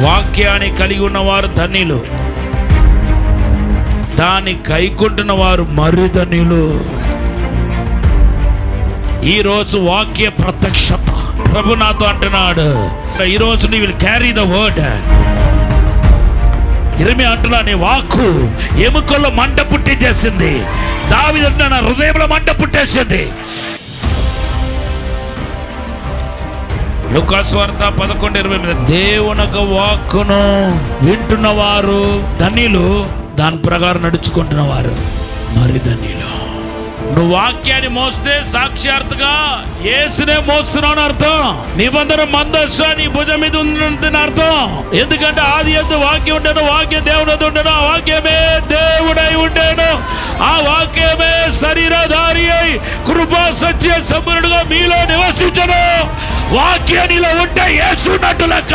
వాక్యాన్ని కలిగి ఉన్నవారు ధన్యులు, దాన్ని కైకుంటున్న వారు మరి ధన్యులు. ఈరోజు వాక్య ప్రత్యక్షత ప్రభు నాతో అంటున్నాడు, ఈరోజు నీ విల్ క్యారీ ద వర్డ్. ఇరిమి అంటున్నా, నీ వాక్కు ఎముకల్లో మంట పుట్టించేసింది. దావీదు అంటున్నా, నా హృదయంలో మంట పుట్టేసింది. లూకాసు వార్త 11:20 దేవునొక వాక్కును వింటున్నవారు ధన్యులు, దాని ప్రకారం నడుచుకుంటున్న వారు మరి ధన్యులు. నువ్వు వాక్యాన్ని మోస్తే సాక్షాత్తుగా యేసునే మోస్తున్నావు అర్థం. నిబంధన మందస్సు నీ భుజం మీద ఉందని అర్థం. ఎందుకంటే ఆది యందు వాక్యం ఉండేను, వాక్యం దేవుడు ఉండేను, ఆ వాక్యమే దేవుడై ఉండేను, ఆ వాక్యమే శరీరధారి అయి కృపా సత్య సంపూర్ణుడుగా మీలో నివసించను. వాక్యానిలో ఉంటే యేసు ఉన్నట్టు లెక్క.